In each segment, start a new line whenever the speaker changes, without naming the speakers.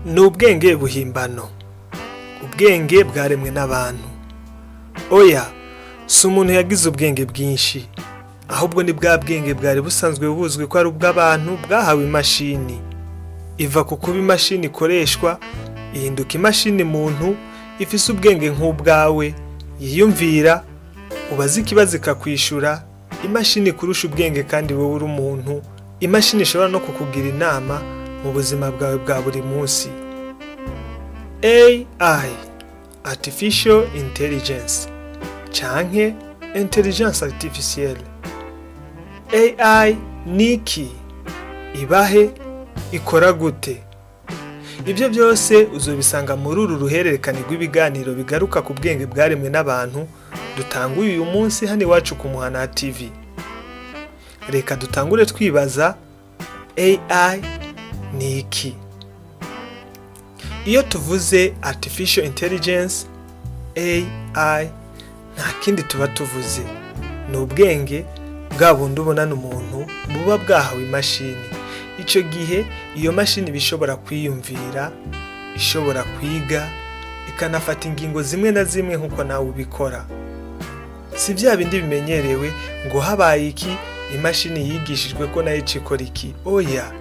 ni ubwenge buhimbano, ubwenge bwaremwe n'abantu. Oya, si umuntu yagize ubwenge bwinshi, ahubwo ni bwa bwenge bwari busanzwe buzwi ko ari ubw'abantu bwahawe imashini. Iva ku kuba imashini ikoreshwa, ihinduka imashini muntu ifise ubwenge nk'ubwawe, yiyumvira, ubaza ikibazo ikakwishura. Imashini kurusha ubwenge kandi wowe uri umuntu. Imashini ishobora no kukugira inama mu buzima bwawe bwa buri munsi. AI, Artificial Intelligence, canke Intelligence Artificielle. AI niki? Ibahe? Ikora gute? Ibyo byose uzobisanga muri uru ruhererekane rw'ibiganiro bigaruka ku bwenge bwaremwe n'abantu dutanguye uyu munsi hano iwacu ku Muhana TV. Reka dutangure twibaza, AI ni iki? Iyo tuvuze Artificial Intelligence, AI, nta kindi tuba tuvuze. Ni ubwenge bwa bundi ubonana umuntu buba bwahawe imashini. Icyo gihe iyo mashini bishobora kwiyumvira, ishobora kwiga, ikanafata ingingo zimwe na zimwe nk'uko nawe ubikora. Si bya bindi bimenyerewe ngo habaye iki imashini yigishijwe ko nayo ikora iki. Oya,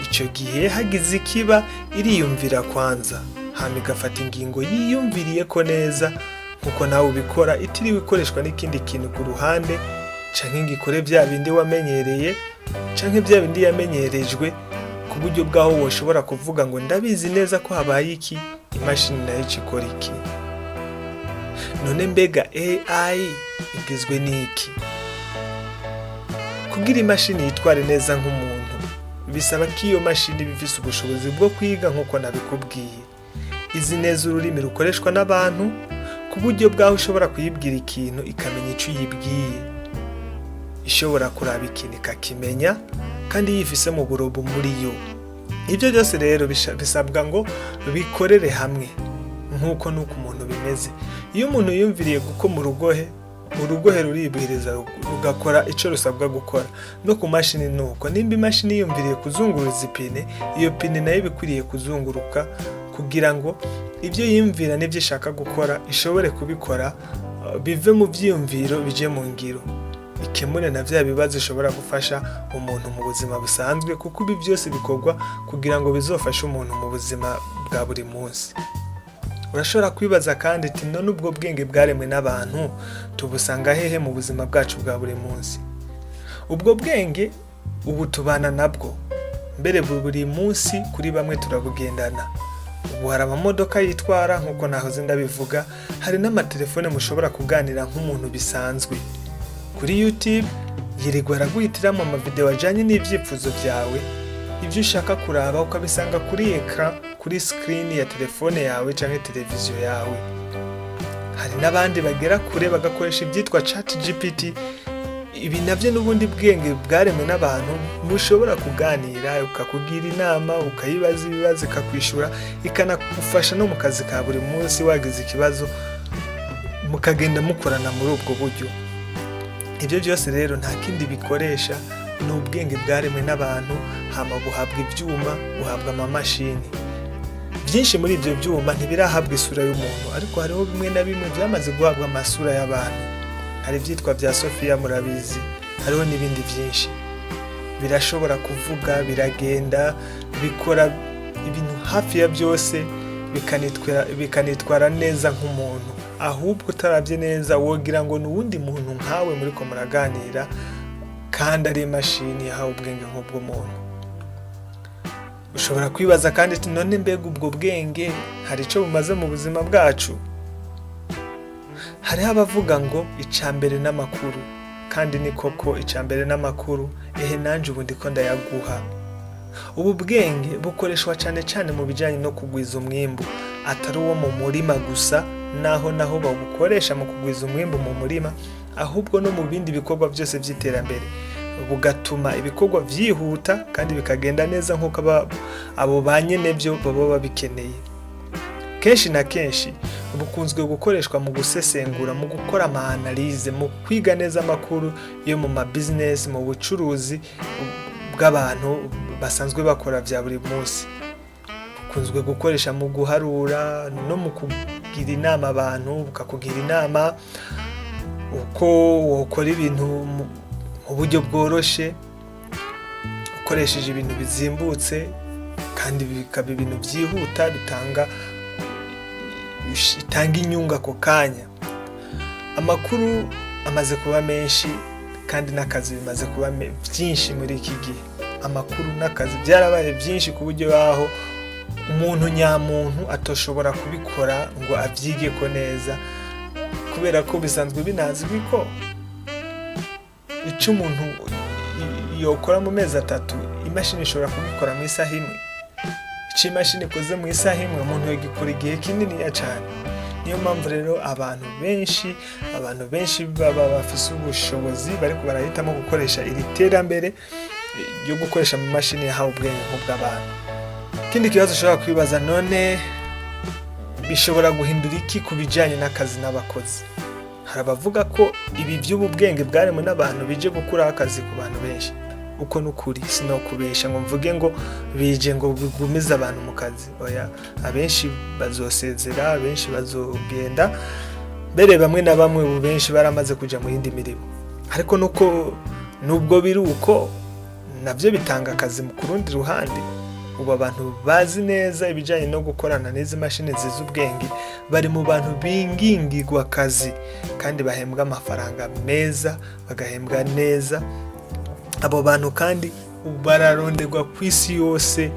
icyo gihe hagize ikiba iriyumvira kwanza, hama igafata ingingo yiyumviriye ko neza nk'uko nawe ubikora, itiriwe ikoreshwa n'ikindi kintu ku ruhande, canke ngo ikore bya bindi wamenyereye, canke bya bindi yamenyerejwe, ku buryo bwaho woshobora kuvuga ngo ndabizi neza ko habaye iki imashini nayo ikora iki. None mbega AI igizwe n'iki? Kugira imashini yitware neza nk'umuntu bisaba ko iyo mashini bifise ubushobozi bwo kwiga nk'uko nabikubwiye, izi neza ururimi rukoreshwa n'abantu, ku buryo bwaho ushobora kuyibwira ikintu ikamenya icyo uyibwiye, ishobora kuraba ikintu ikakimenya kandi yifise mu burobo muri yo. Ibyo byose rero bisabwa ngo bikorere hamwe nk'uko nuko umuntu bimeze. Iyo umuntu yumviriye gukoma urugohe ruribwiriza rugakora icyo rusabwa gukora. No ku mashini nuko, nimba imashini yumviriye kuzunguruza ipine, iyo pine nayo bikwiriye kuzunguruka kugira ngo ibyo yumvira n'ibyo ishaka gukora ishobore kubikora, bive mu byiyumviro bije mu ngiro, ikemure na bya bibazo ishobora gufasha umuntu mu buzima busanzwe, kuko ibi byose bikorwa kugira ngo bizofashe umuntu mu buzima bwa buri munsi. Urashobora kwibaza kandi ati none ubwo bwenge bwaremwe n'abantu tubusanga hehe mu buzima bwacu bwa buri munsi? Ubwo bwenge ubu tubana nabwo, mbere buri munsi kuri bamwe turabugendana. Ubu hari amamodoka yitwara nk'uko nahoze ndabivuga, hari n'amatelefone mushobora kuganira nk'umuntu bisanzwe. Kuri YouTube yirirwa araguhitiramo amavideo ajyanye n'ibyifuzo byawe, ibyo ushaka kuraba ukabisanga kuri ekran, kuri screen ya telefone yawe cyangwa televiziyo yawe. Hari n'abandi bagera kure bagakoresha ibyitwa ChatGPT. Ibi nabyo n'ubundi bwenge bwaremwe n'abantu, mushobora kuganira, ukakugira inama, ukayibaza ibibazo ikakwishura, ikanagufasha no mu kazi ka buri munsi wagize ikibazo, mukagenda mukorana muri ubwo buryo. Ibyo byose rero nta kindi bikoresha, ni ubwenge bwaremwe n'abantu, hama buhabwa ibyuma, buhabwa amamashini. Byinshi muri ibyo byuma ntibirahabwa isura y'umuntu, ariko hariho bimwe na bimwe byamaze guhabwa amasura y'abantu. Hari ibyitwa bya Sophia murabizi, hariho n'ibindi byinshi. Birashobora kuvuga, biragenda, bikora ibintu hafi ya byose, bikanitwara neza nk'umuntu. Ahubwo utarabye neza wogira ngo n'uwundi muntu nkawe muri ko muraganira, kandi ari imashini yahawe ubwenge nk'ubw'umuntu. Ushobora kwibaza kandi ati none mbega ubwo bwenge hari icyo bumaze mu buzima bwacu? Hariho abavuga ngo icambere n'amakuru, kandi ni koko icambere n'amakuru, nanje ubu ndiko ndayaguha. Ubu bwenge bukoreshwa cyane cyane mu bijyanye no kugwiza umwimbu, atari uwo mu murima gusa, naho babukoresha mu kugwiza umwimbu mu murima, ahubwo no mu bindi bikorwa byose by'iterambere, bugatuma ibikorwa byihuta kandi bikagenda neza nk'uko abo banyene byo baba babikeneye. Kenshi na kenshi bukunzwe gukoreshwa mu gusesengura, mu gukora ama-analyse, mu kwiga neza amakuru yo mu business, mu bucuruzi bw'abantu basanzwe bakora bya buri munsi. bukunzwe gukoresha mu guharura no mu kugira inama abantu, bukakugira inama uko wokora ibintu mu buryo bworoshe ukoresheje ibintu bizimbutse kandi bikaba ibintu byihuta bitanga inyungu ako kanya. Amakuru amaze kuba menshi kandi n'akazi bimaze kuba byinshi muri iki gihe. Amakuru n'akazi byarabaye byinshi ku buryo aho umuntu nyamuntu atoshobora kubikora ngo abyige ko neza, kubera ko bisanzwe binazwi ko icyo umuntu yokora mu mezi 3 imashini ishobora kubikora mu isaha imwe. Icyo imashini ikoze mu isaha imwe umuntu yagikora igihe kinini cyane. Niyo mpamvu rero abantu benshi baba bafise ubushobozi bariko barahitamo gukoresha iri terambere ryo gukoresha mu mashini yahawe ubwenge nk'ubw'abantu. Ikindi kibazo ushobora kwibaza, none bishobora guhindura iki ku bijyanye n'akazi n'abakozi? Hari abavuga ko ibi by'ububwenge bwaremwe n'abantu bije gukuraho akazi ku bantu benshi. Uko n'ukuri sinokubesha ngo mvuge ngo bije ngo bigumize abantu mu kazi. Oya, abenshi bazosezera, abenshi bazogenda, mbere bamwe na bamwe benshi baramaze kuja mu yindi mirimo. Ariko nubwo biri uko nabyo bitanga akazi ku rundi ruhande. Ubu abantu bazi neza ibijyanye no gukorana n'izi mashini zizi ubwenge bari mu bantu bingingirwa akazi kandi bahembwa amafaranga meza, bagahembwa neza. Abo bantu kandi bararonderwa ku isi yose,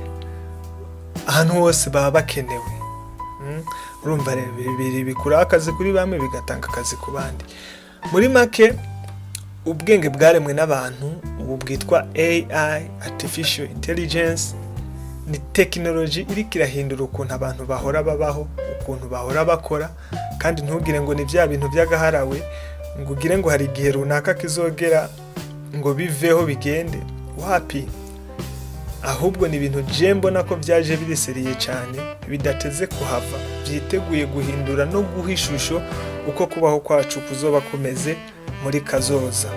ahantu hose baba bakenewe. Urumva rero bibiri bikura akazi kuri bamwe bigatanga akazi ku bandi. Muri make ubwenge bwaremwe n'abantu ubu bwitwa AI, artificial intelligence, ni technology iri kirahindura ukuntu abantu bahora babaho, ukuntu bahora bakora. Kandi ntugire ngo ni bya bintu by'agaharawe ngo ugire ngo hari igihe runaka kizogera ngo biveho bigende. Wapi, ahubwo ni ibintu mbona ko byaje biriseriye cyane, bidateze kuhava, byiteguye guhindura no guha ishusho uko kubaho kwacu kuzoba kumeze muri kazoza.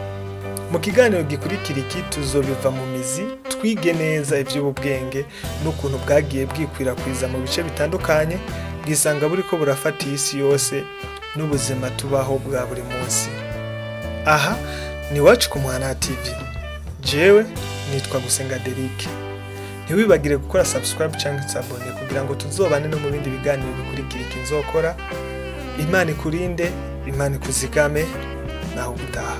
Mu kiganiro gikurikira iki tuzobiva mu mizi, twige neza iby'ubwenge n'ukuntu bwagiye bwikwirakwiza mu bice bitandukanye, bwisanga buri ko burafata isi yose n'ubuzima tubaho bwa buri munsi. Aha ni Iwacu ku Muhana TV. Jewe nitwa Gusenga Derek. Ntiwibagire gukora subscribe cyangwa sabone kugira ngo tuzobane no mu bindi biganiro bikurikira iki nzokora. Imana ikurinde, Imana ikuzigame, naho ubutaha.